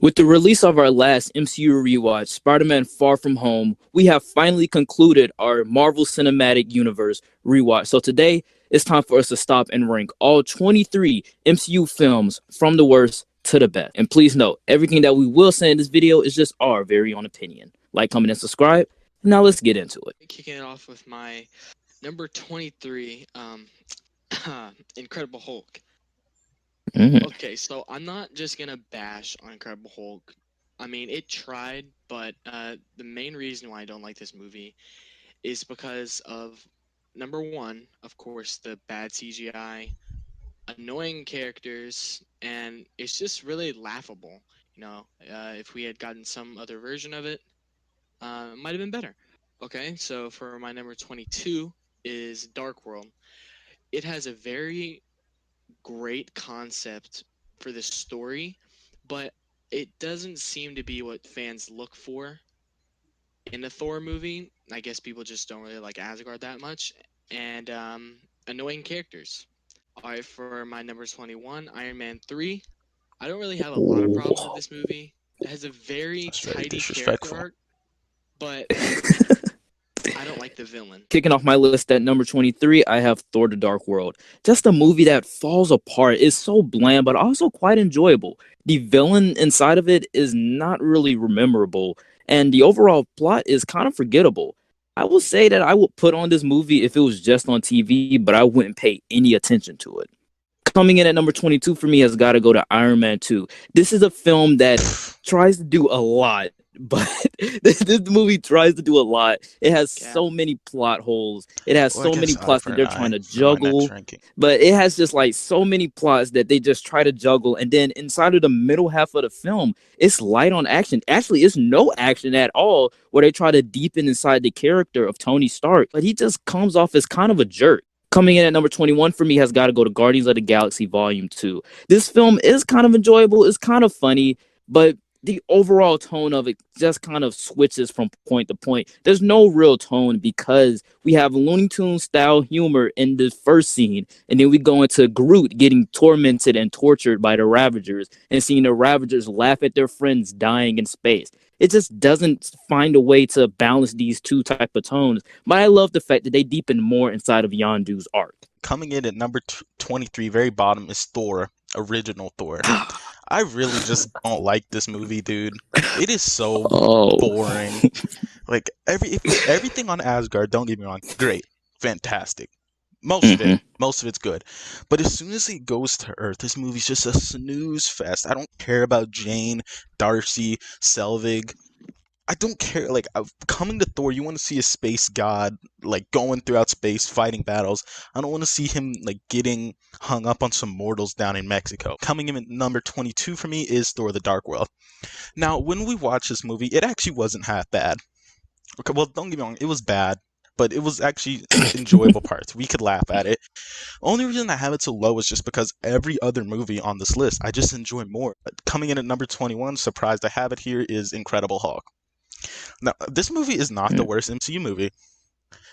With the release of our last MCU rewatch, Spider-Man Far From Home, we have finally concluded our Marvel Cinematic Universe rewatch. So today, it's time for us to stop and rank all 23 MCU films from the worst to the best. And please note, everything that we will say in this video is just our very own opinion. Like, comment, and subscribe. Now let's get into it. Kicking it off with my number 23, Incredible Hulk. Okay, so I'm not just gonna bash on Incredible Hulk. I mean, it tried, but the main reason why I don't like this movie is because of number one, of course, the bad CGI, annoying characters, and it's just really laughable. If we had gotten some other version of it, it might have been better. Okay, so for my number 22 is Dark World. It has a very great concept for the story, but it doesn't seem to be what fans look for in a Thor movie. I guess people just don't really like Asgard that much, and annoying characters. All right, for my number 21, Iron Man 3. I don't really have a lot of problems with this movie. It has a very That's very tidy character disrespectful. arc, but I don't like the villain. Kicking off my list at number 23, I have Thor the Dark World. Just a movie that falls apart. It's so bland, but also quite enjoyable. The villain inside of it is not really memorable, and the overall plot is kind of forgettable. I will say that I would put on this movie if it was just on TV, but I wouldn't pay any attention to it. Coming in at number 22 for me has got to go to Iron Man 2. This is a film that tries to do a lot, but this movie tries to do a lot. It has Cap. so many plot holes. It has Well, I so many guess eye plots for that an they're eye trying to for my next juggle, ranking. but it has just like so many plots that they just try to juggle. And then inside of the middle half of the film, it's light on action. Actually, it's no action at all where they try to deepen inside the character of Tony Stark, but he just comes off as kind of a jerk. Coming in at number 21 for me has got to go to Guardians of the Galaxy Volume 2. This film is kind of enjoyable, it's kind of funny, but the overall tone of it just kind of switches from point to point. There's no real tone because we have Looney Tunes style humor in the first scene, and then we go into Groot getting tormented and tortured by the Ravagers, and seeing the Ravagers laugh at their friends dying in space. It just doesn't find a way to balance these two type of tones. But I love the fact that they deepen more inside of Yondu's arc. Coming in at number 23, very bottom, is Thor, original Thor. I really just don't like this movie, dude. It is so Oh. boring. Like everything on Asgard, don't get me wrong, great, fantastic. Most of it's good. But as soon as it goes to Earth, this movie's just a snooze fest. I don't care about Jane, Darcy, Selvig. I don't care. Like, coming to Thor, you want to see a space god, like, going throughout space, fighting battles. I don't want to see him, like, getting hung up on some mortals down in Mexico. Coming in at number 22 for me is Thor the Dark World. Now, when we watched this movie, it actually wasn't half bad. Okay, well, don't get me wrong, it was bad, but it was actually enjoyable parts. We could laugh at it. Only reason I have it so low is just because every other movie on this list, I just enjoy more. Coming in at number 21, surprised I have it here, is Incredible Hulk. Now, this movie is not the worst MCU movie.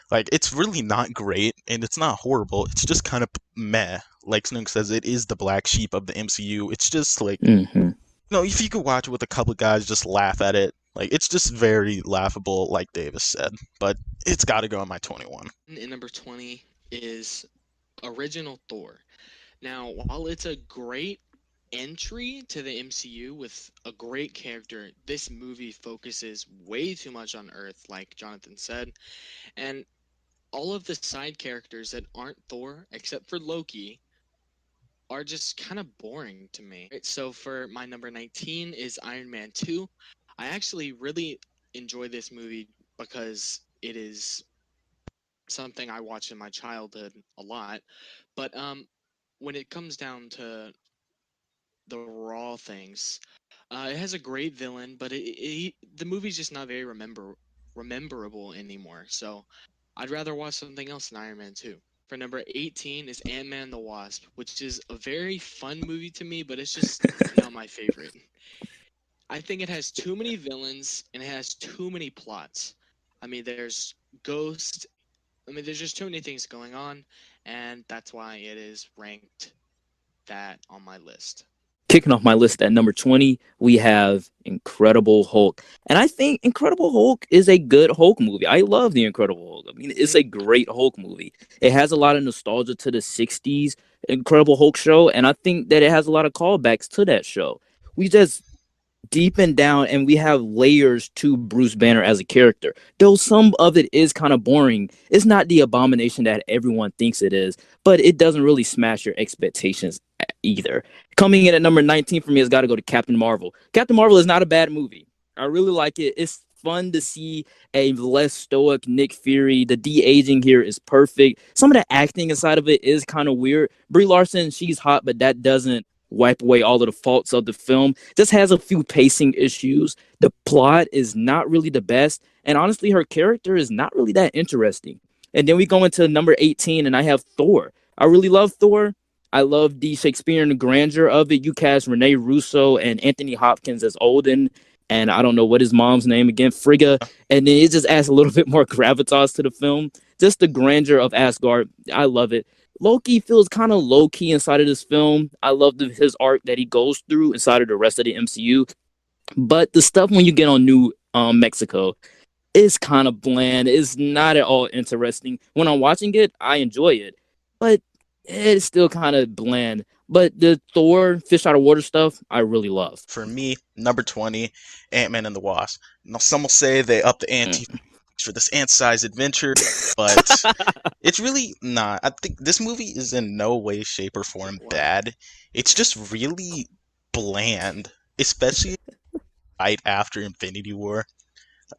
Like, it's really not great, and it's not horrible. It's just kind of meh. Like Snook says, it is the black sheep of the MCU. It's just like, if you could watch it with a couple of guys, just laugh at it. Like, it's just very laughable, like Davis said. But it's got to go on my 21. In number 20 is original Thor. Now, while it's a great entry to the MCU with a great character, this movie focuses way too much on Earth, like Jonathan said, and all of the side characters that aren't Thor, except for Loki, are just kind of boring to me. So for my number 19 is Iron Man 2. I actually really enjoy this movie because it is something I watched in my childhood a lot, but when it comes down to the raw things, it has a great villain, but the movie's just not very rememberable anymore. So I'd rather watch something else than Iron Man 2. For number 18 is Ant-Man the Wasp, which is a very fun movie to me, but it's just not my favorite. I think it has too many villains and it has too many plots. I mean, there's Ghost. I mean, there's just too many things going on, and that's why it is ranked that on my list. Kicking off my list at number 20, we have Incredible Hulk. And I think Incredible Hulk is a good Hulk movie. I love The Incredible Hulk. I mean, it's a great Hulk movie. It has a lot of nostalgia to the 60s Incredible Hulk show, and I think that it has a lot of callbacks to that show. We just deepen down and we have layers to Bruce Banner as a character. Though some of it is kind of boring, it's not the abomination that everyone thinks it is, but it doesn't really smash your expectations either. Coming in at number 19 for me has got to go to Captain Marvel. Captain Marvel is not a bad movie. I really like it. It's fun to see a less stoic Nick Fury. The de-aging here is perfect. Some of the acting inside of it is kind of weird. Brie Larson, she's hot, but that doesn't wipe away all of the faults of the film. Just has a few pacing issues. The plot is not really the best. And honestly, her character is not really that interesting. And then we go into number 18, and I have Thor. I really love Thor. I love the Shakespearean grandeur of it. You cast Rene Russo and Anthony Hopkins as Odin, and I don't know what his mom's name again, Frigga. And then it just adds a little bit more gravitas to the film. Just the grandeur of Asgard. I love it. Loki feels kind of low key inside of this film. I love his arc that he goes through inside of the rest of the MCU. But the stuff when you get on New Mexico is kind of bland. It's not at all interesting. When I'm watching it, I enjoy it, but it's still kind of bland. But the Thor fish out of water stuff, I really love. For me, number 20, Ant-Man and the Wasp. Now, some will say they upped the ante for this ant-sized adventure, but it's really not. I think this movie is in no way, shape, or form bad. It's just really bland, especially right after Infinity War.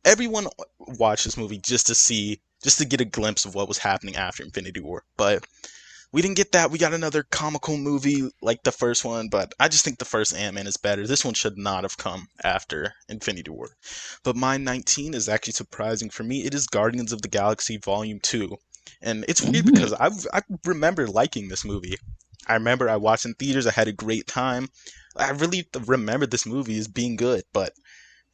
Everyone watched this movie just to get a glimpse of what was happening after Infinity War, but we didn't get that. We got another comical movie like the first one, but I just think the first Ant-Man is better. This one should not have come after Infinity War. But my 19 is actually surprising for me. It is Guardians of the Galaxy Volume 2. And it's weird because I remember liking this movie. I remember I watched in theaters. I had a great time. I really remember this movie as being good, but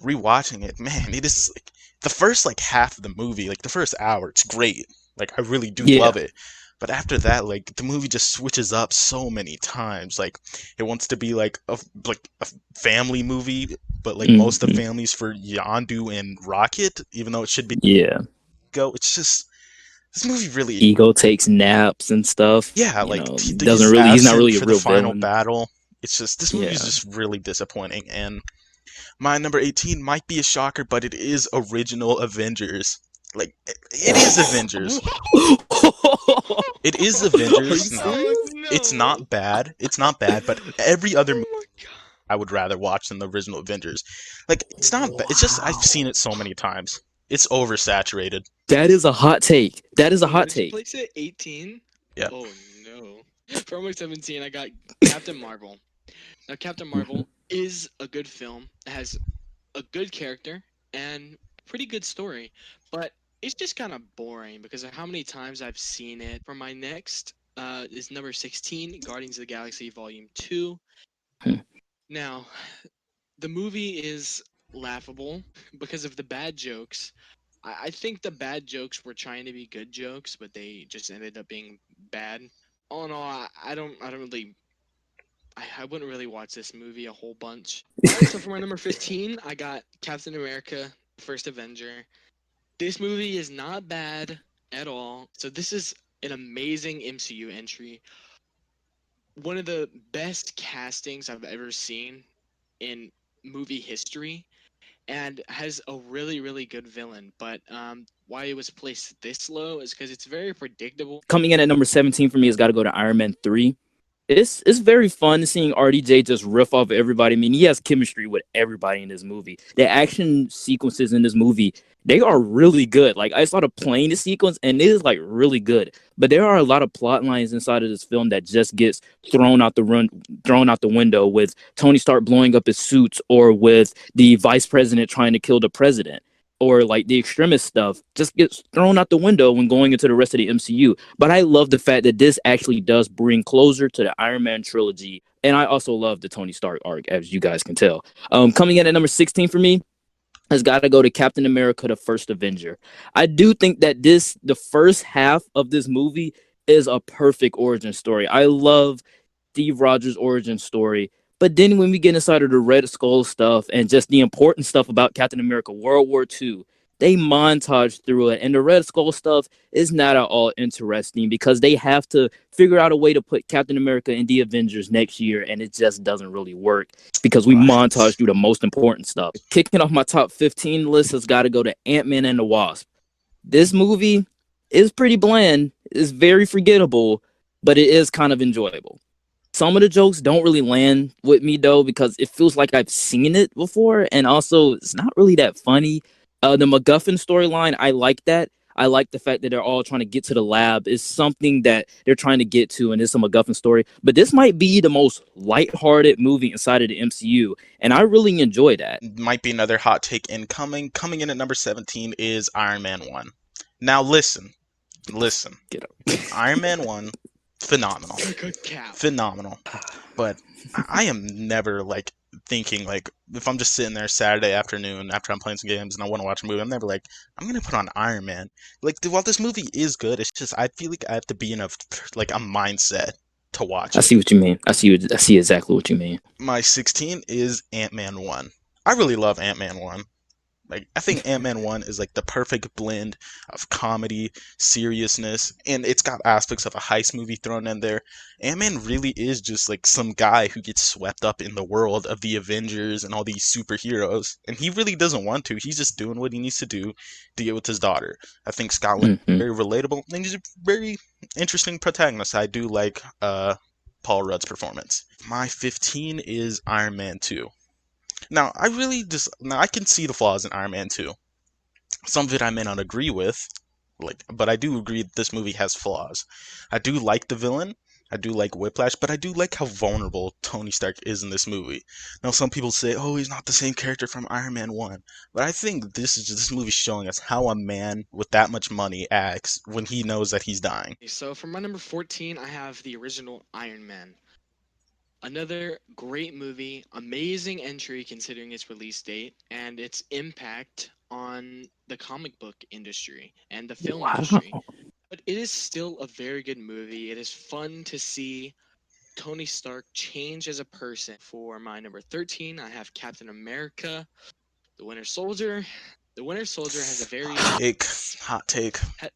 rewatching it, man, it is like the first like half of the movie, like the first hour, it's great. Like I really do love it. But after that, like the movie just switches up so many times. Like it wants to be like a family movie, but like most of the families for Yondu and Rocket, even though it should be Ego. It's just this movie really Ego takes naps and stuff. Yeah, like he's not really a for real the final villain. battle. It's just this movie is just really disappointing. And my number 18 might be a shocker, but it is original Avengers. Like it is Avengers. It is Avengers. No, it's not bad. It's not bad, but every other movie I would rather watch than the original Avengers. Like it's not bad. It's just I've seen it so many times. It's oversaturated. That is a hot take. That is a hot take. Place it 18. Yeah. Oh no. For my 17, I got Captain Marvel. Now, Captain Marvel is a good film. It has a good character and pretty good story, but it's just kind of boring because of how many times I've seen it. For my next is number 16, Guardians of the Galaxy Volume 2. Now, the movie is laughable because of the bad jokes. I think the bad jokes were trying to be good jokes, but they just ended up being bad. All in all, I wouldn't really watch this movie a whole bunch. So for my number 15, I got Captain America, First Avenger. This movie is not bad at all. So this is an amazing MCU entry. One of the best castings I've ever seen in movie history, and has a really, really good villain. But why it was placed this low is because it's very predictable. Coming in at number 17 for me has got to go to Iron Man 3. It's very fun seeing RDJ just riff off of everybody. I mean, he has chemistry with everybody in this movie. The action sequences in this movie, they are really good. Like, I saw the plane sequence, and it is, like, really good. But there are a lot of plot lines inside of this film that just gets thrown out the window with Tony Stark blowing up his suits, or with the vice president trying to kill the president. Or like the extremist stuff just gets thrown out the window when going into the rest of the MCU. But I love the fact that this actually does bring closure to the Iron Man trilogy. And I also love the Tony Stark arc, as you guys can tell. Coming in at number 16 for me has got to go to Captain America, the First Avenger. I do think that the first half of this movie is a perfect origin story. I love Steve Rogers' origin story. But then when we get inside of the Red Skull stuff and just the important stuff about Captain America World War II, they montage through it. And the Red Skull stuff is not at all interesting because they have to figure out a way to put Captain America in the Avengers next year, and it just doesn't really work because we montage Right. through the most important stuff. Kicking off my top 15 list has got to go to Ant-Man and the Wasp. This movie is pretty bland. It's very forgettable, but it is kind of enjoyable. Some of the jokes don't really land with me though because it feels like I've seen it before, and also it's not really that funny. The MacGuffin storyline, I like that. I like the fact that they're all trying to get to the lab. Is something that they're trying to get to, and it's a MacGuffin story. But this might be the most lighthearted movie inside of the MCU, and I really enjoy that. Might be another hot take incoming. Coming in at number 17 is Iron Man 1. Now listen. Get up. Iron Man 1, phenomenal. Good cap. Phenomenal. But I am never like thinking like if I'm just sitting there Saturday afternoon after I'm playing some games and I want to watch a movie, I'm never like I'm gonna put on Iron Man. Like while this movie is good, it's just I feel like I have to be in a mindset to watch I it. see what you mean. I see exactly what you mean. My 16 is Ant-Man 1. I really love Ant-Man 1. Like I think Ant-Man 1 is like the perfect blend of comedy, seriousness, and it's got aspects of a heist movie thrown in there. Ant-Man really is just like some guy who gets swept up in the world of the Avengers and all these superheroes, and he really doesn't want to. He's just doing what he needs to do to get with his daughter. I think Scotland is very relatable, and he's a very interesting protagonist. I do like Paul Rudd's performance. My 15 is Iron Man 2. Now, I can see the flaws in Iron Man 2. Some of it I may not agree with, but I do agree that this movie has flaws. I do like the villain, I do like Whiplash, but I do like how vulnerable Tony Stark is in this movie. Now, some people say, "Oh, he's not the same character from Iron Man 1," but I think this movie showing us how a man with that much money acts when he knows that he's dying. So for my number 14, I have the original Iron Man. Another great movie, amazing entry considering its release date and its impact on the comic book industry and the film industry. But it is still a very good movie. It is fun to see Tony Stark change as a person. For my number 13, I have Captain America, the Winter Soldier. The Winter Soldier has a very Hot take. I'm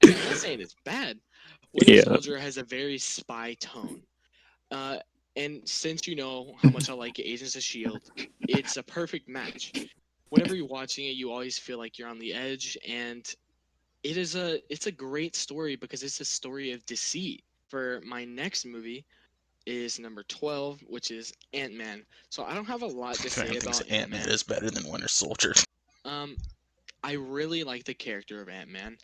not saying it's bad. Winter Yeah. Soldier has a very spy tone. And since you know how much I like Agents of S.H.I.E.L.D., it's a perfect match. Whenever you're watching it, you always feel like you're on the edge, and it's a great story because it's a story of deceit. For my next movie is number 12, which is Ant-Man. So I don't have a lot to say about Ant-Man Ant-Man. is better than Winter Soldier. I really like the character of Ant-Man.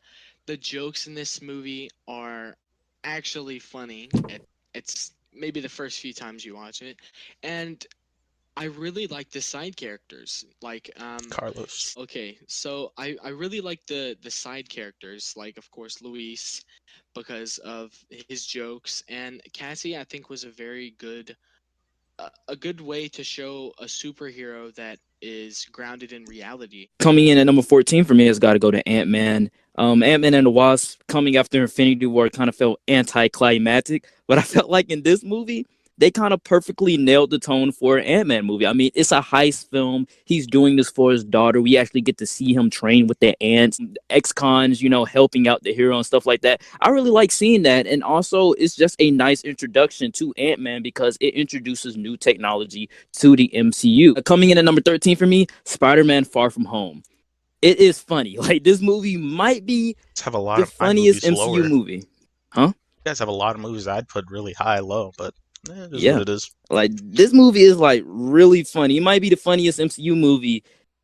The jokes in this movie are actually funny. It's maybe the first few times you watch it, and I really like the side characters. Like Carlos. okay, so I really like the side characters, like of course Luis, because of his jokes, and Cassie I think was a very good a good way to show a superhero that is grounded in reality. Coming in at number 14 for me has got to go to Ant-Man. Ant-Man and the Wasp coming after Infinity War kind of felt anticlimactic, but I felt like in this movie, they kind of perfectly nailed the tone for an Ant-Man movie. I mean, it's a heist film. He's doing this for his daughter. We actually get to see him train with the ants, ex-cons, helping out the hero and stuff like that. I really like seeing that. And also, it's just a nice introduction to Ant-Man because it introduces new technology to the MCU. Coming in at number 13 for me, Spider-Man Far From Home. It is funny. Like, this movie might be Have a lot the of my funniest movies MCU lower. movie. You guys have a lot of movies I'd put really high, low, but it is Yeah. what it is. Like, this movie is like really funny. It might be the funniest MCU movie,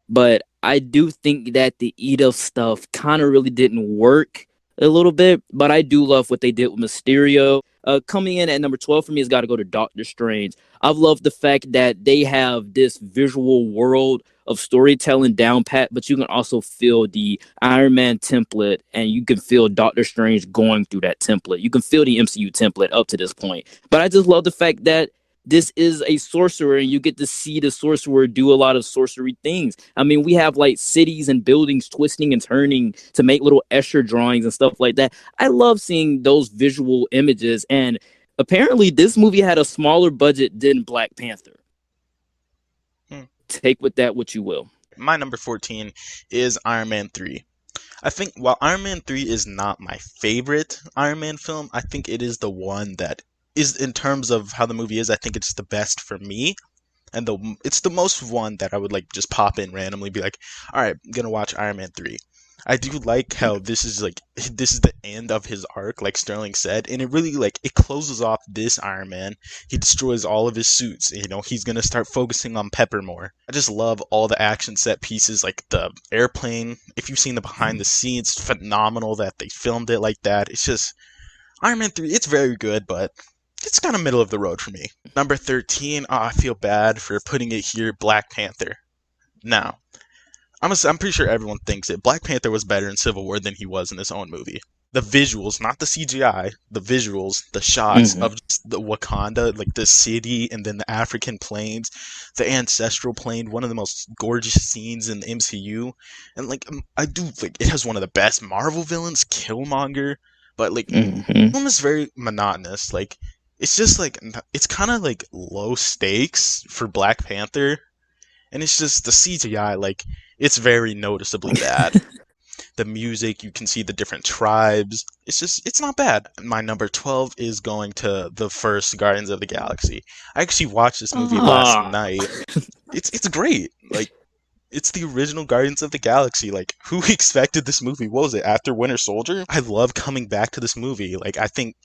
but I do think that the Edith stuff kind of really didn't work a little bit. But I do love what they did with Mysterio. Coming in at number 12 for me has got to go to Doctor Strange. I've loved the fact that they have this visual world of storytelling down pat, but you can also feel the Iron Man template and you can feel Doctor Strange going through that template. You can feel the MCU template up to this point. But I just love the fact that this is a sorcerer and you get to see the sorcerer do a lot of sorcery things. I mean, we have like cities and buildings twisting and turning to make little Escher drawings and stuff like that. I love seeing those visual images, and Apparently, this movie had a smaller budget than Black Panther. Hmm. Take with that what you will. My number 14 is Iron Man 3. I think while Iron Man 3 is not my favorite Iron Man film, I think it is the one that is, in terms of how the movie is, I think it's the best for me. And it's the most one that I would like just pop in randomly, be like, all right, I'm gonna watch Iron Man 3. I do like how this is the end of his arc, like Sterling said, and it really like it closes off this Iron Man. He destroys all of his suits. You know, he's gonna start focusing on Pepper more. I just love all the action set pieces, like the airplane. If you've seen the behind the scenes, it's phenomenal that they filmed it like that. It's just Iron Man 3. It's very good, but it's kind of middle of the road for me. Number 13, I feel bad for putting it here, Black Panther. Now, I'm pretty sure everyone thinks it. Black Panther was better in Civil War than he was in his own movie. The visuals, not the CGI, the visuals, the shots Mhm. of just the Wakanda, like the city and then the African plains, the ancestral plane, one of the most gorgeous scenes in the MCU. And like I do like it has one of the best Marvel villains, Killmonger, but like Mhm. film is very monotonous. Like it's just like it's kind of like low stakes for Black Panther, and it's just the CGI. Like it's very noticeably bad. The music, you can see the different tribes. It's not bad. My number 12 is going to the first Guardians of the Galaxy. I actually watched this movie last Ah. night. It's great. Like it's the original Guardians of the Galaxy. Like, who expected this movie? What was it, after Winter Soldier? I love coming back to this movie. Like, I think,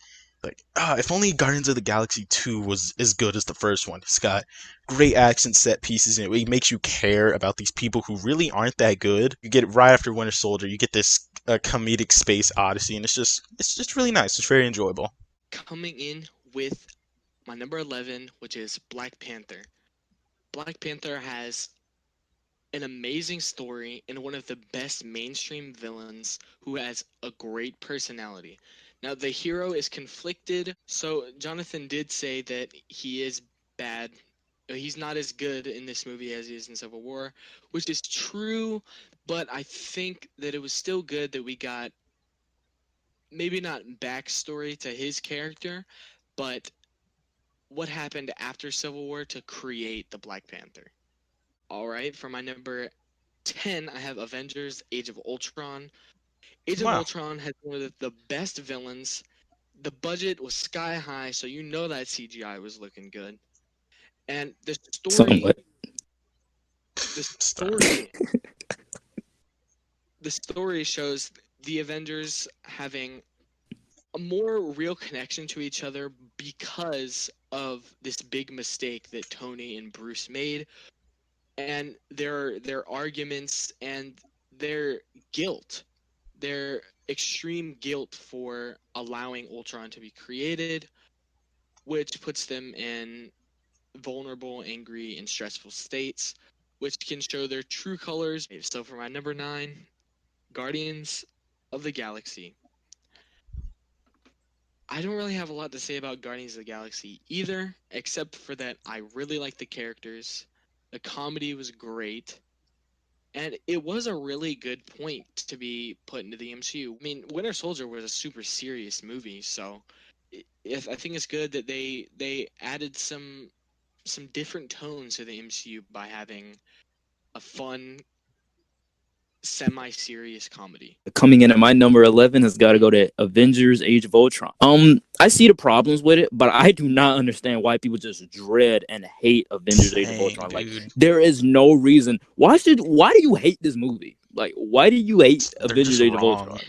if only Guardians of the Galaxy 2 was as good as the first one. It's got great action set pieces in it. It makes you care about these people who really aren't that good. You get it right after Winter Soldier. You get this comedic space odyssey, and it's just really nice. It's very enjoyable. Coming in with my number 11, which is Black Panther. Black Panther has an amazing story and one of the best mainstream villains who has a great personality. Now, the hero is conflicted, so Jonathan did say that he is bad. He's not as good in this movie as he is in Civil War, which is true, but I think that it was still good that we got maybe not backstory to his character, but what happened after Civil War to create the Black Panther. All right, for my number 10, I have Avengers Age of Ultron. Age of Wow. Ultron has one of the best villains. The budget was sky high, so you know that CGI was looking good. And Somewhat. the Star. the story shows the Avengers having a more real connection to each other because of this big mistake that Tony and Bruce made, and their arguments and their guilt, their extreme guilt for allowing Ultron to be created, which puts them in vulnerable, angry, and stressful states, which can show their true colors. So for my number 9, Guardians of the Galaxy. I don't really have a lot to say about Guardians of the Galaxy either, except for that I really like the characters. The comedy was great. And it was a really good point to be put into the MCU. I mean, Winter Soldier was a super serious movie, so I think it's good that they added some different tones to the MCU by having a fun, semi-serious comedy. Coming in at my number 11 has got to go to Avengers Age of Ultron. I see the problems with it, but I do not understand why people just dread and hate Avengers Age of Same, Ultron. Like, dude. there is no reason. Why do you hate this movie? Like, why do you hate They're just Avengers Age of wrong. Ultron?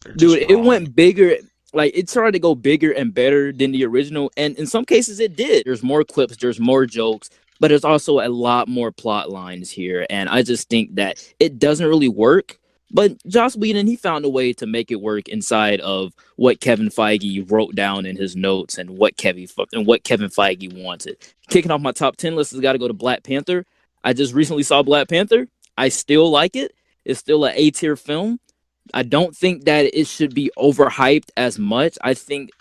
They're just Dude, it wrong. went bigger. Like, it started to go bigger and better than the original, and in some cases it did. There's more clips, there's more jokes, but there's also a lot more plot lines here, and I just think that it doesn't really work. But Joss Whedon, he found a way to make it work inside of what Kevin Feige wrote down in his notes and what Kevin Feige wanted. Kicking off my top 10 list has got to go to Black Panther. I just recently saw Black Panther. I still like it. It's still an A-tier film. I don't think that it should be overhyped as much. I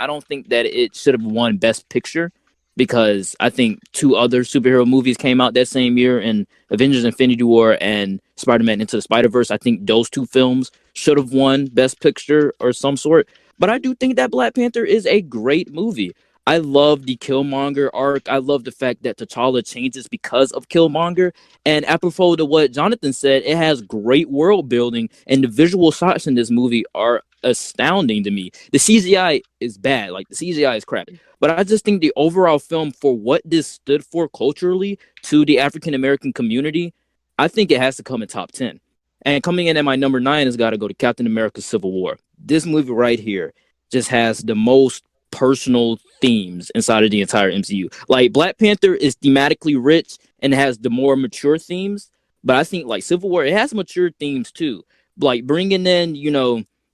don't think that it should have won Best Picture because I think two other superhero movies came out that same year, and Avengers: Infinity War and Spider-Man: Into the Spider-Verse. I think those two films should have won Best Picture or some sort. But I do think that Black Panther is a great movie. I love the Killmonger arc. I love the fact that T'Challa changes because of Killmonger. And apropos to what Jonathan said, it has great world building, and the visual shots in this movie are astounding to me. The CGI is bad, like the CGI is crap. But I just think the overall film, for what this stood for culturally to the African American community, I think it has to come in top 10. And coming in at my number 9 has got to go to Captain America Civil War. This movie right here just has the most personal themes inside of the entire MCU. Like Black Panther is thematically rich and has the more mature themes, but I think like Civil War, it has mature themes too. Like bringing in,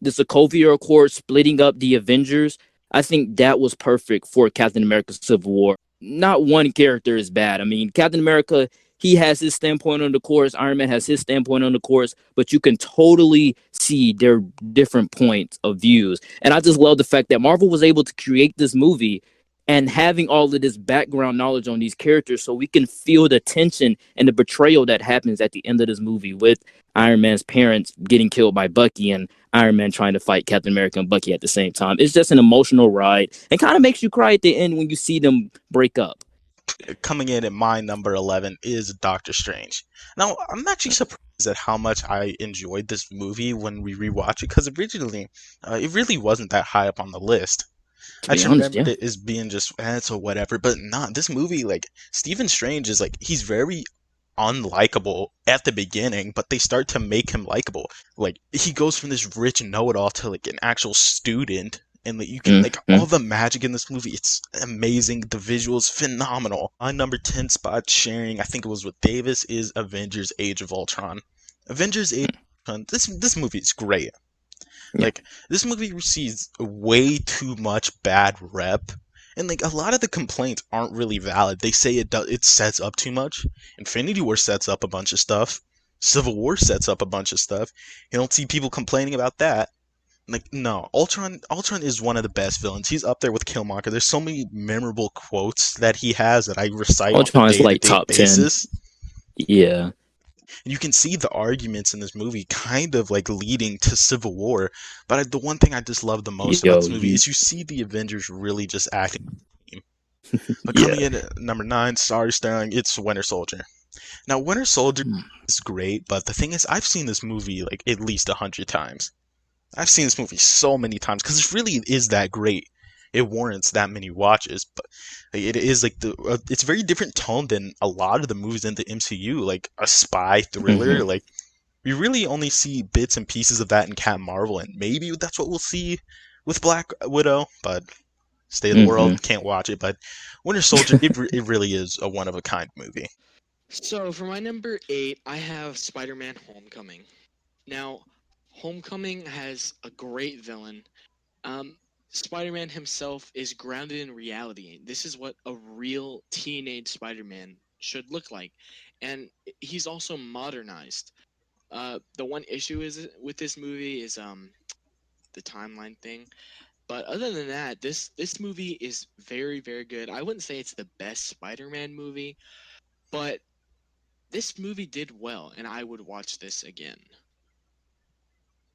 the Sokovia Accord, splitting up the Avengers. I think that was perfect for Captain America Civil War. Not one character is bad. I mean, Captain America, he has his standpoint on the course. Iron Man has his standpoint on the course, but you can totally see their different points of views. And I just love the fact that Marvel was able to create this movie and having all of this background knowledge on these characters so we can feel the tension and the betrayal that happens at the end of this movie with Iron Man's parents getting killed by Bucky and Iron Man trying to fight Captain America and Bucky at the same time. It's just an emotional ride and kind of makes you cry at the end when you see them break up. Coming in at my number 11 is Doctor Strange. Now, I'm actually surprised at how much I enjoyed this movie when we rewatched it, because originally, it really wasn't that high up on the list. To I be just honest, remembered yeah. it as being just, so whatever, but not this movie. Like, Stephen Strange is like, he's very unlikable at the beginning, but they start to make him likable. Like, he goes from this rich know-it-all to like an actual student, and like you can like Mm-hmm. all the magic in this movie. It's amazing. The visuals phenomenal. My number 10 spot, sharing, I think it was with Davis, is Avengers: Age of Ultron. Avengers: Age of Ultron. This movie is great. Yeah. Like, this movie receives way too much bad rep, and like a lot of the complaints aren't really valid. They say it sets up too much. Infinity War sets up a bunch of stuff. Civil War sets up a bunch of stuff. You don't see people complaining about that. Like, no, Ultron is one of the best villains. He's up there with Killmonger. There's so many memorable quotes that he has that I recite on a Ultron is like day-to-day top 10. basis. Yeah. And you can see the arguments in this movie kind of like leading to Civil War. But the one thing I just love the most about Yo, this movie is you see the Avengers really just acting as a team. But yeah. coming in at number 9, sorry Sterling, it's Winter Soldier. Now, Winter Soldier is great, but the thing is, I've seen this movie like at least 100 times. I've seen this movie so many times because it really is that great. It warrants that many watches, but it is like it's a very different tone than a lot of the movies in the MCU, like a spy thriller. Mm-hmm. Like, we really only see bits and pieces of that in Captain Marvel, and maybe that's what we'll see with Black Widow. But State of the Mm-hmm. World, can't watch it. But Winter Soldier, it really is a one of a kind movie. So for my number 8, I have Spider-Man: Homecoming. Now, Homecoming has a great villain. Um, Spider-Man himself is grounded in reality. This is what a real teenage Spider-Man should look like, and he's also modernized. The one issue is with this movie is the timeline thing. But other than that, this movie is very, very good. I wouldn't say it's the best Spider-Man movie, but this movie did well, and I would watch this again.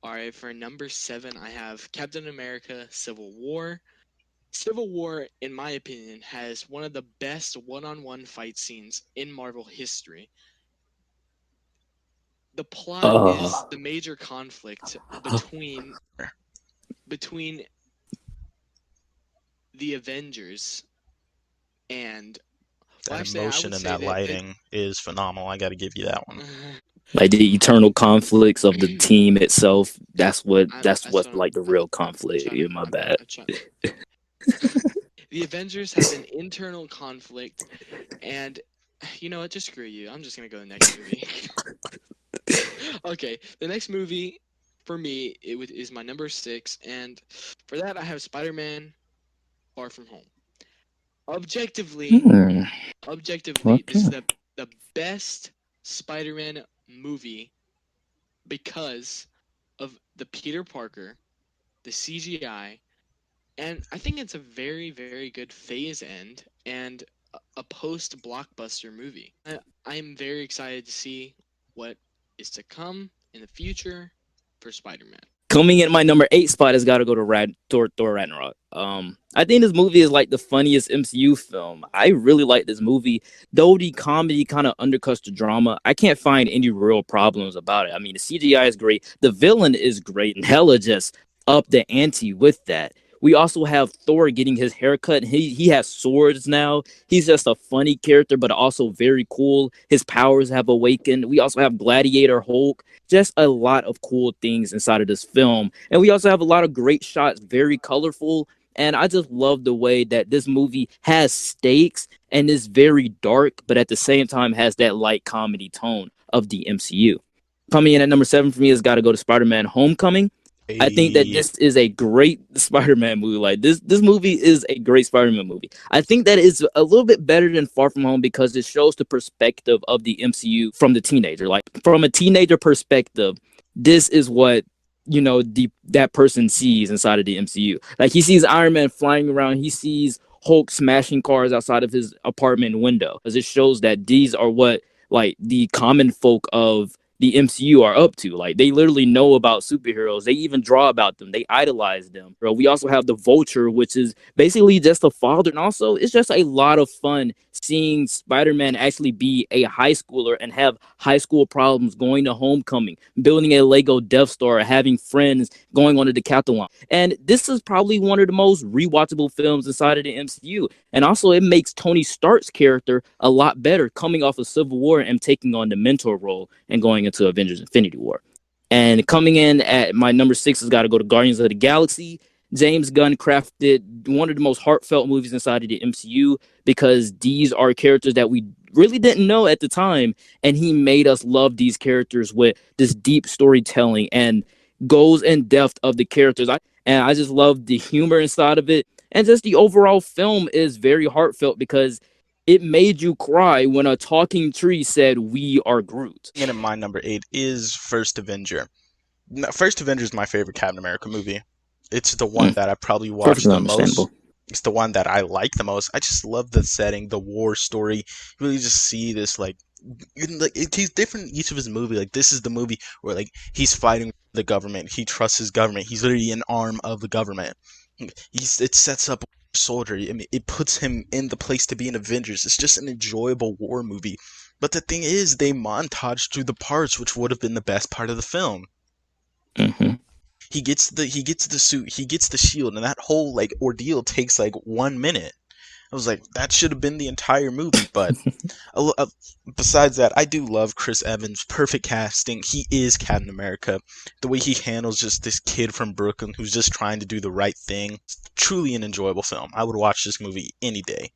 All right, for number 7, I have Captain America: Civil War. Civil War, in my opinion, has one of the best one-on-one fight scenes in Marvel history. The plot is Uh, the major conflict between the Avengers and, well, That actually, I emotion would and say that that lighting is phenomenal. I got to give you that one. like the eternal conflicts of the team itself. That's that's what's what like the I'm real conflict. trying to Yeah, my bad. I'm trying. The Avengers have an internal conflict, and you know what? Just screw you. I'm just gonna go to the next movie. Okay, the next movie for me is my number 6, and for that I have Spider-Man: Far From Home. Objectively, Hmm. objectively, this is Okay. the best Spider-Man movie because of the Peter Parker, the CGI, and I think it's a very, very good phase end and a post blockbuster movie. I am very excited to see what is to come in the future for Spider-Man. Coming in my number 8 spot has got to go to Thor Ragnarok. I think this movie is like the funniest MCU film. I really like this movie, though the comedy kind of undercuts the drama. I can't find any real problems about it. I mean, the CGI is great, the villain is great, and Hella just up the ante with that. We also have Thor getting his haircut. He has swords now. He's just a funny character, but also very cool. His powers have awakened. We also have Gladiator Hulk. Just a lot of cool things inside of this film. And we also have a lot of great shots, very colorful. And I just love the way that this movie has stakes and is very dark, but at the same time has that light comedy tone of the MCU. Coming in at number 7 for me has got to go to Spider-Man Homecoming. I think that A this is a great Spider-Man movie. Like this movie is a great Spider-Man movie. I think that is a little bit better than Far From Home because it shows the perspective of the MCU from the teenager. Like from a teenager perspective, this is what that person sees inside of the MCU. Like he sees Iron Man flying around, he sees Hulk smashing cars outside of his apartment window. Because it shows that these are what like the common folk of the MCU are up to. Like they literally know about superheroes. They even draw about them. They idolize them. Bro, we also have the Vulture, which is basically just a father. And also, it's just a lot of fun seeing Spider-Man actually be a high schooler and have high school problems going to homecoming, building a Lego Death Star, having friends going on a decathlon. And this is probably one of the most rewatchable films inside of the MCU. And also, it makes Tony Stark's character a lot better coming off of Civil War and taking on the mentor role and going into Avengers Infinity War. And coming in at my number 6 has got to go to Guardians of the Galaxy. James Gunn crafted one of the most heartfelt movies inside of the MCU because these are characters that we really didn't know at the time. And he made us love these characters with this deep storytelling and goes in depth of the characters. And I just love the humor inside of it. And just the overall film is very heartfelt because it made you cry when a talking tree said, "We are Groot." and in my number 8 is First Avenger. First Avenger is my favorite Captain America movie. It's the one Mm, that I probably watched perfectly the most. understandable. It's the one that I like the most. I just love the setting, the war story. You really just see this he's different in each of his movie. Like this is the movie where like he's fighting the government. He trusts his government. He's literally an arm of the government. It sets up a soldier. I mean, it puts him in the place to be in Avengers. It's just an enjoyable war movie. But the thing is, they montage through the parts which would have been the best part of the film. Hmm. He gets the suit, he gets the shield, and that whole like ordeal takes like 1 minute. I was like, that should have been the entire movie. But besides that, I do love Chris Evans. Perfect casting. He is Captain America. The way he handles just this kid from Brooklyn who's just trying to do the right thing. It's truly an enjoyable film. I would watch this movie any day.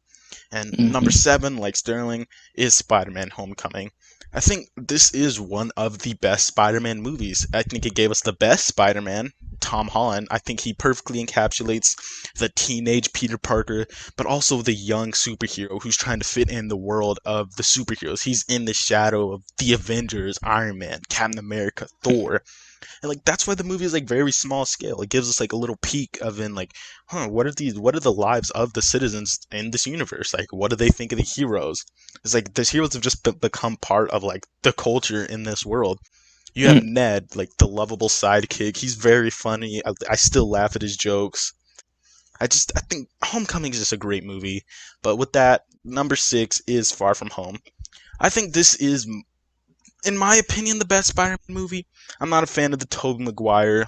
And number Hmm. 7, like Sterling, is Spider-Man Homecoming. I think this is one of the best Spider-Man movies. I think it gave us the best Spider-Man, Tom Holland. I think he perfectly encapsulates the teenage Peter Parker, but also the young superhero who's trying to fit in the world of the superheroes. He's in the shadow of the Avengers, Iron Man, Captain America, Thor. And like that's why the movie is like very small scale. It gives us like a little peek of in like, what are the lives of the citizens in this universe? Like what do they think of the heroes? It's like the heroes have just become part of like the culture in this world. You have Mm. Ned, like the lovable sidekick. He's very funny. I still laugh at his jokes. I think Homecoming is just a great movie. But with that, number 6 is Far From Home. I think this is, in my opinion, the best Spider-Man movie. I'm not a fan of the Tobey Maguire.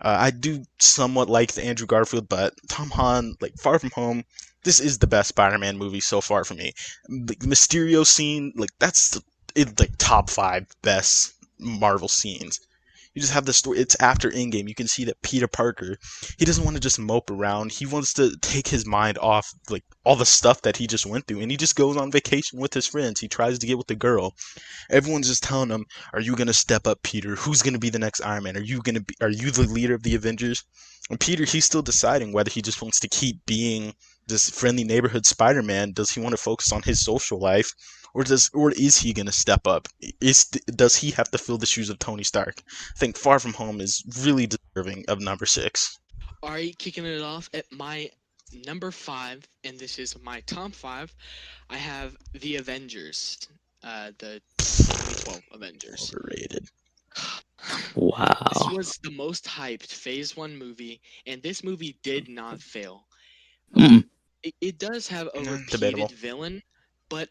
I do somewhat like the Andrew Garfield, but Tom Holland, like Far From Home, this is the best Spider-Man movie so far for me. The Mysterio scene, like it's like top 5 best Marvel scenes. You just have the story. It's after Endgame. You can see that Peter Parker, he doesn't want to just mope around. He wants to take his mind off like all the stuff that he just went through, and he just goes on vacation with his friends. He tries to get with the girl. Everyone's just telling him, "Are you gonna step up, Peter? Who's gonna be the next Iron Man? Are you the leader of the Avengers?" And Peter, he's still deciding whether he just wants to keep being this friendly neighborhood Spider-Man. Does he want to focus on his social life, or is he gonna step up? Does he have to fill the shoes of Tony Stark? I think Far From Home is really deserving of number 6. All right, kicking it off at my number 5, and this is my top 5. I have the Avengers, the 2012 Avengers. Overrated. This Wow. was the most hyped Phase 1 movie, and this movie did not fail. Mm. It does have a repeated Debatable. villain, but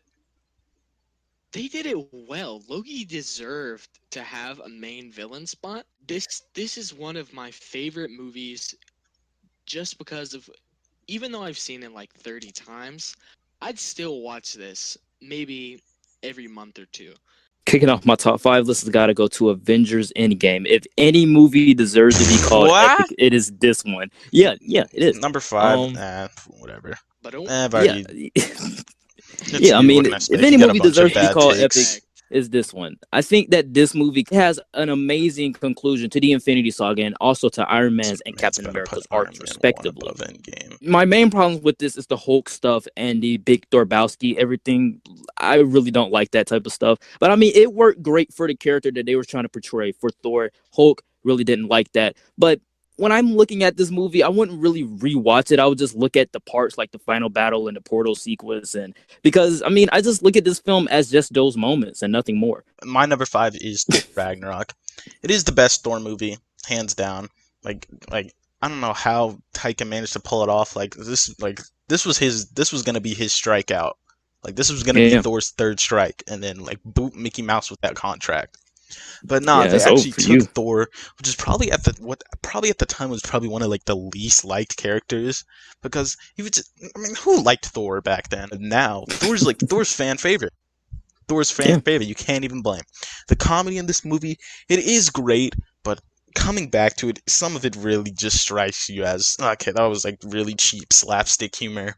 they did it well. Loki deserved to have a main villain spot. This is one of my favorite movies just because of, even though I've seen it like 30 times, I'd still watch this maybe every month or two. Kicking off my top five list has got to go to Avengers Endgame. If any movie deserves to be called epic, What? it is this one. Yeah, yeah, it is. Number five? Um, Whatever. But don't I've yeah, already. It's yeah. I you. What mean, can I say? if If any you got a movie bunch of deserves to be bad called epic, takes, expect. is this one. I think that this movie has an amazing conclusion to the Infinity Saga and also to Iron this Man's and man's Captain gonna put America's Iron arcs, Man 1 respectively. above Endgame. My main problems with this is the Hulk stuff and the Big Thorbowski everything. I really don't like that type of stuff. But I mean, it worked great for the character that they were trying to portray for Thor. Hulk really didn't like that. But when I'm looking at this movie, I wouldn't really rewatch it. I would just look at the parts like the final battle and the portal sequence, and because I mean, I just look at this film as just those moments and nothing more. My number five is Thor Ragnarok. It is the best Thor movie, hands down. Like I don't know how Taika managed to pull it off. This was gonna be his strikeout. Like this was gonna be Yeah, Thor's third strike, and then like boot Mickey Mouse with that contract. But nah, yeah, they it's over actually for took you. Thor, which is probably at the time was probably one of like the least liked characters because he was just, I mean, who liked Thor back then? Now Thor's fan favorite. Thor's fan Yeah, favorite. You can't even blame. The comedy in this movie, it is great, but coming back to it, some of it really just strikes you as okay, that was like really cheap slapstick humor.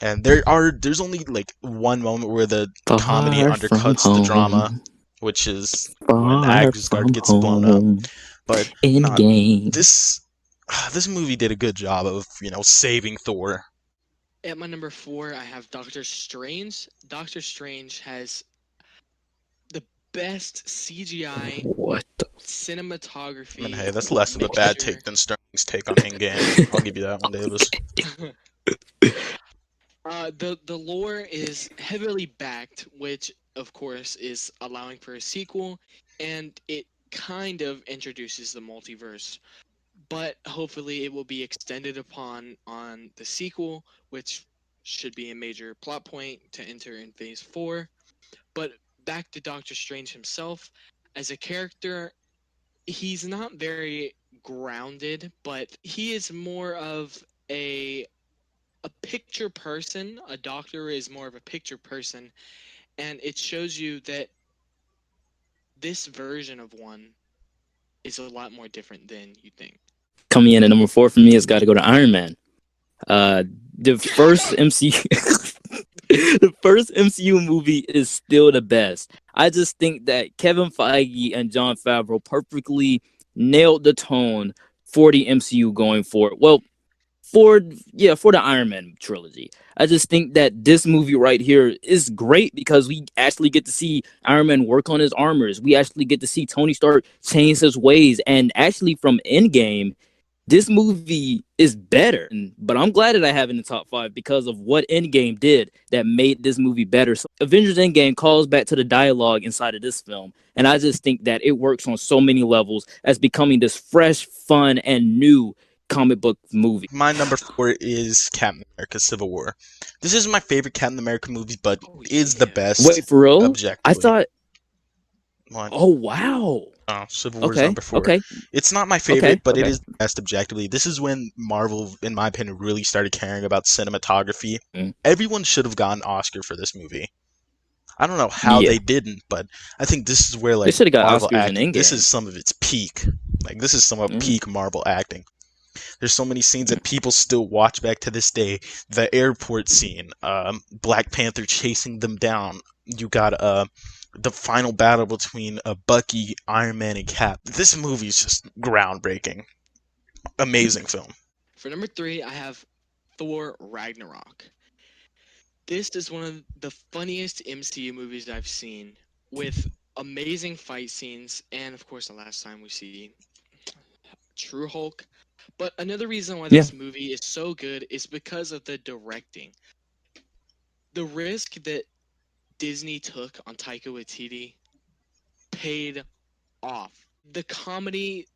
And there's only like one moment where the comedy far from undercuts the drama, home, which is when far Asgard from gets blown up. home. But In not game. this this movie did a good job of, saving Thor. At my number 4, I have Doctor Strange. Doctor Strange has the best CGI, What the I mean, cinematography, hey, that's less of a bad mixture. take than Sterling's take on Endgame. I'll give you that one, Davis. The lore is heavily backed, which of course is allowing for a sequel, and it kind of introduces the multiverse. But hopefully, it will be extended upon on the sequel, which should be a major plot point to enter in Phase 4. But back to Doctor Strange himself, as a character, he's not very grounded, but he is more of a a picture person. A doctor is more of a picture person, and it shows you that this version of one is a lot more different than you think. coming in at number four for me has got to go to Iron Man. Uh, the first MCU, the first MCU movie is still the best. I just think that Kevin Feige and Jon Favreau perfectly nailed the tone for the MCU going forward. Well, for for the Iron Man trilogy. I just think that this movie right here is great because we actually get to see Iron Man work on his armors. We actually get to see Tony Stark change his ways, and actually from Endgame, this movie is better. But I'm glad that I have it in the top five because of what Endgame did that made this movie better. So Avengers Endgame calls back to the dialogue inside of this film. And I just think that it works on so many levels as becoming this fresh, fun, and new comic book movie. My number four is Captain America: Civil War. This is my favorite Captain America movie, but Oh is the yeah. best Wait, for real? I objectively. thought, One, oh, wow. Civil War is Okay, number four. okay, It's not my okay, favorite, but it okay. is the best objectively. This is when Marvel, in my opinion, really started caring about cinematography. Mm. Everyone should have gotten an Oscar for this movie. I don't know how Yeah. they didn't, but I think this is where They like should have got Marvel Oscars in acting. This Endgame. is some of its peak. Like this is some of Mm. peak Marvel acting. There's so many scenes that people still watch back to this day. The airport scene, Black Panther chasing them down. You got the final battle between Bucky, Iron Man, and Cap. This movie is just groundbreaking. Amazing film. For number 3, I have Thor Ragnarok. This is one of the funniest MCU movies I've seen, with amazing fight scenes, and of course, the last time we see True Hulk. But another reason why Yeah. this movie is so good is because of the directing. The risk that Disney took on Taika Waititi paid off. the comedy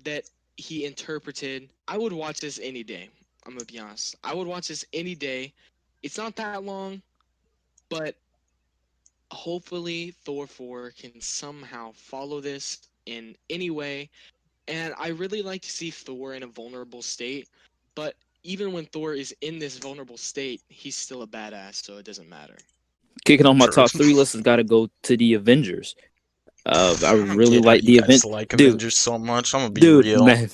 that he interpreted, I would watch this any day. I'm gonna be honest. I would watch this any day. It's not that long, but hopefully Thor 4 can somehow follow this in any way. And I really like to see Thor in a vulnerable state, but even when Thor is in this vulnerable state, he's still a badass, so it doesn't matter. Kicking off my True. top three list has got to go to the Avengers. I I don't really get how like you the guys event, like dude. Avengers so much. I'm gonna be Dude, real. man.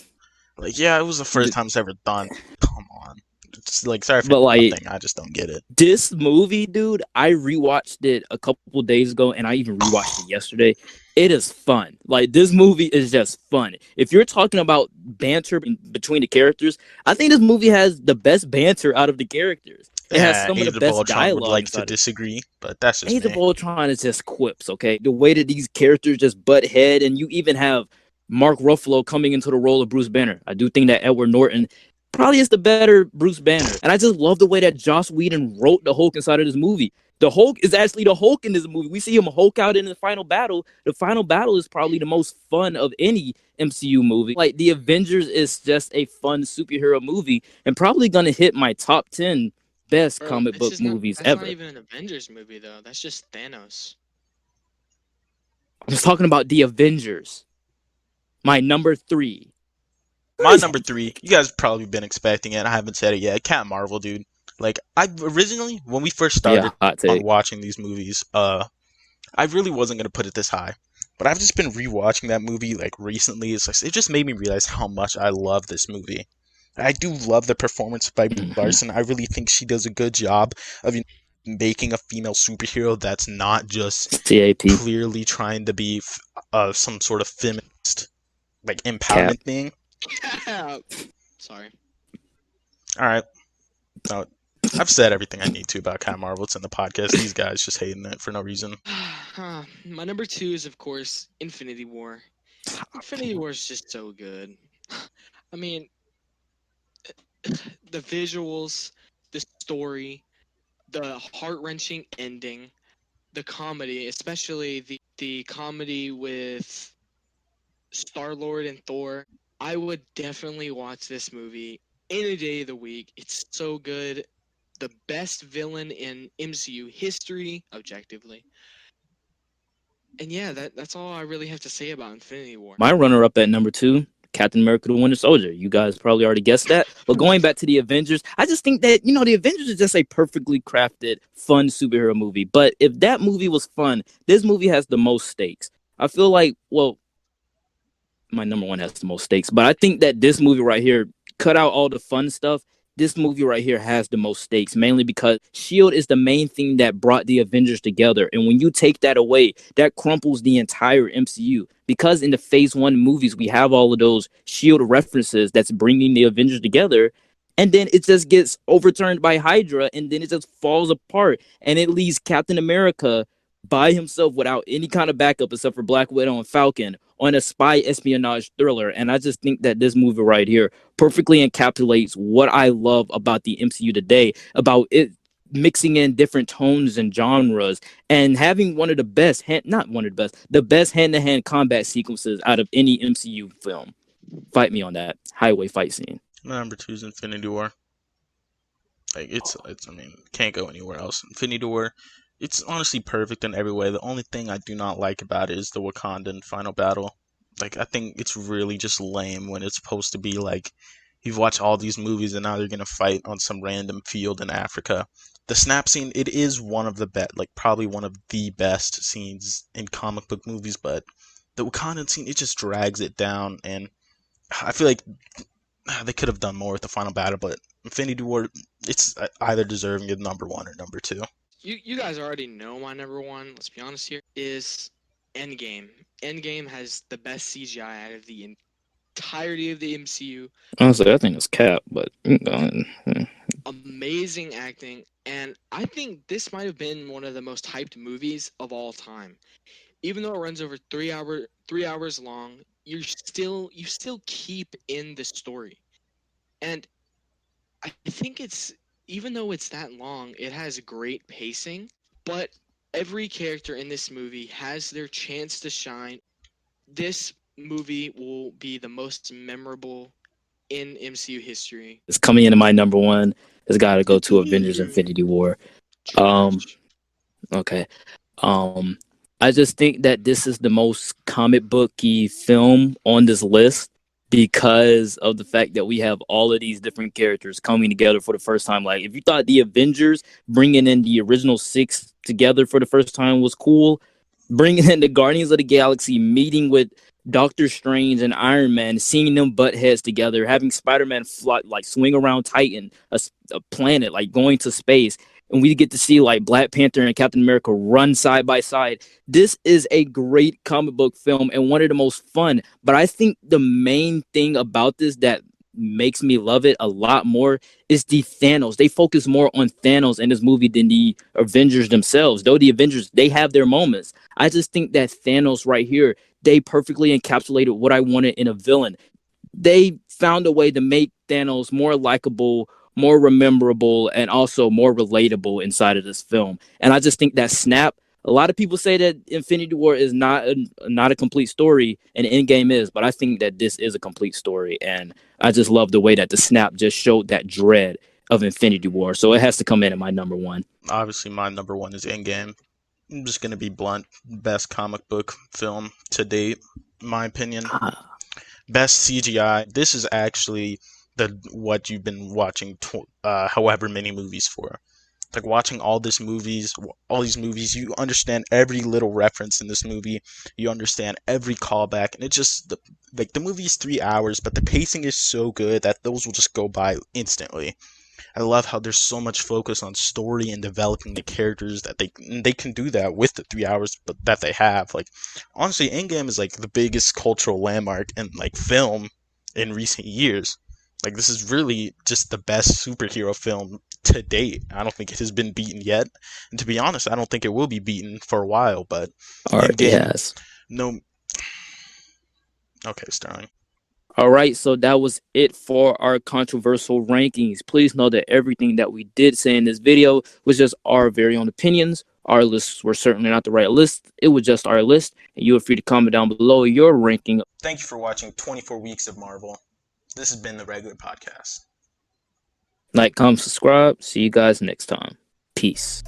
Like, yeah, it was the first D- time it's ever done. Come on. It's like, sorry for But like nothing. I just don't get it. this movie, dude, I rewatched it a couple days ago, and I even rewatched it yesterday. It is fun. Like this movie is just fun. If you're talking about banter between the characters, I think this movie has the best banter out of the characters. It has some of the Age of best Ultron would dialogue like to inside it. disagree, but that's just Age of me. Ultron is just quips, okay? The way that these characters just butt head, and you even have Mark Ruffalo coming into the role of Bruce Banner. I do think that Edward Norton probably is the better Bruce Banner. And I just love the way that Joss Whedon wrote the Hulk inside of this movie. The Hulk is actually the Hulk in this movie. We see him Hulk out in the final battle. The final battle is probably the most fun of any MCU movie. Like the Avengers is just a fun superhero movie and probably gonna hit my top 10 best Bro, comic this book is not movies that's not ever. even an Avengers movie though. That's just Thanos. I'm just talking about the Avengers. My number three. My number three, you guys have probably been expecting it. I haven't said it yet. Captain Marvel, dude. Like, I originally, when we first Yeah, started hot on take. watching these movies, I really wasn't gonna put it this high. But I've just been rewatching that movie like recently. It's like it just made me realize how much I love this movie. I do love the performance by Brie Mm-hmm. Larson. I really think she does a good job of making a female superhero that's not just CAP. clearly trying to be some sort of feminist like Cap. empowerment thing. Sorry. All right, no, I've said everything I need to about Captain Marvel. It's in the podcast. These guys just hating it for no reason. My number two is of course Infinity War. Infinity War is just so good. I mean, the visuals, the story, the heart-wrenching ending, the comedy, especially the comedy with Star-Lord and Thor. I would definitely watch this movie any day of the week. It's so good. The best villain in MCU history, objectively. And yeah, that's all I really have to say about Infinity War. My runner up at number two, Captain America the Winter Soldier. You guys probably already guessed that. But going back to the Avengers, I just think that, the Avengers is just a perfectly crafted, fun superhero movie. But if that movie was fun, this movie has the most stakes. I feel like, well, my number one has the most stakes. But I think that this movie right here, cut out all the fun stuff. This movie right here has the most stakes, mainly because Shield is the main thing that brought the Avengers together. And when you take that away, that crumples the entire MCU. Because in the Phase One movies, we have all of those Shield references that's bringing the Avengers together. And then it just gets overturned by Hydra, and then it just falls apart. And it leaves Captain America by himself without any kind of backup except for Black Widow and Falcon on a spy espionage thriller. And I just think that this movie right here perfectly encapsulates what I love about the MCU today, about it mixing in different tones and genres and having one of the best, not one of the best, the best hand-to-hand combat sequences out of any MCU film. Fight me on that highway fight scene. My number two is Infinity War. Like it's I mean, can't go anywhere else. Infinity War, it's honestly perfect in every way. The only thing I do not like about it is the Wakandan final battle. Like I think it's really just lame when it's supposed to be like you've watched all these movies and now they're gonna fight on some random field in Africa. The snap scene, it is one of the best, like probably one of the best scenes in comic book movies, but the Wakandan scene, it just drags it down, and I feel like they could have done more with the final battle, but Infinity War, it's either deserving of number one or number two. You guys already know my number one, let's be honest here, is Endgame. Endgame has the best CGI out of the entirety of the MCU. Honestly, I think it's Cap, but Amazing acting, and I think this might have been one of the most hyped movies of all time. Even though it runs over 3 hours long, you still keep in the story. And I think it's even though it's that long, it has great pacing, but every character in this movie has their chance to shine. This movie will be the most memorable in MCU history? It's coming into my number one. It's got to go to Avengers: Infinity War. Um, Trash. okay. Um, I just think that this is the most comic booky film on this list because of the fact that we have all of these different characters coming together for the first time. Like, if you thought the Avengers bringing in the original six together for the first time was cool, bringing in the Guardians of the Galaxy, meeting with Doctor Strange and Iron Man, seeing them butt heads together, having Spider-Man fly, like swing around Titan, a planet, like going to space, and we get to see like Black Panther and Captain America run side by side. This is a great comic book film and one of the most fun. But I think the main thing about this that makes me love it a lot more is the Thanos. They focus more on Thanos in this movie than the Avengers themselves. Though the Avengers, they have their moments. I just think that Thanos right here, they perfectly encapsulated what I wanted in a villain. They found a way to make Thanos more likable, more memorable, and also more relatable inside of this film. And I just think that snap. A lot of people say that Infinity War is not a complete story, and Endgame is, but I think that this is a complete story, and I just love the way that the snap just showed that dread of Infinity War. So it has to come in at my number one. Obviously, my number one is Endgame. I'm just gonna be blunt. Best comic book film to date, in my opinion. Ah, Best CGI. This is actually the what you've been watching, however many movies for. Like watching all these movies, you understand every little reference in this movie. You understand every callback, and it just like the movie's 3 hours, but the pacing is so good that those will just go by instantly. I love how there's so much focus on story and developing the characters that they can do that with the 3 hours but that they have. Like honestly, Endgame is like the biggest cultural landmark in like film in recent years. Like this is really just the best superhero film to date. I don't think it has been beaten yet. And to be honest, I don't think it will be beaten for a while, but already Endgame, has. no. Okay, Sterling. All right, so that was it for our controversial rankings. Please know that everything that we did say in this video was just our very own opinions. Our lists were certainly not the right list. It was just our list, and you are free to comment down below your ranking. Thank you for watching 24 Weeks of Marvel. This has been the regular podcast. Like, comment, subscribe. See you guys next time. Peace.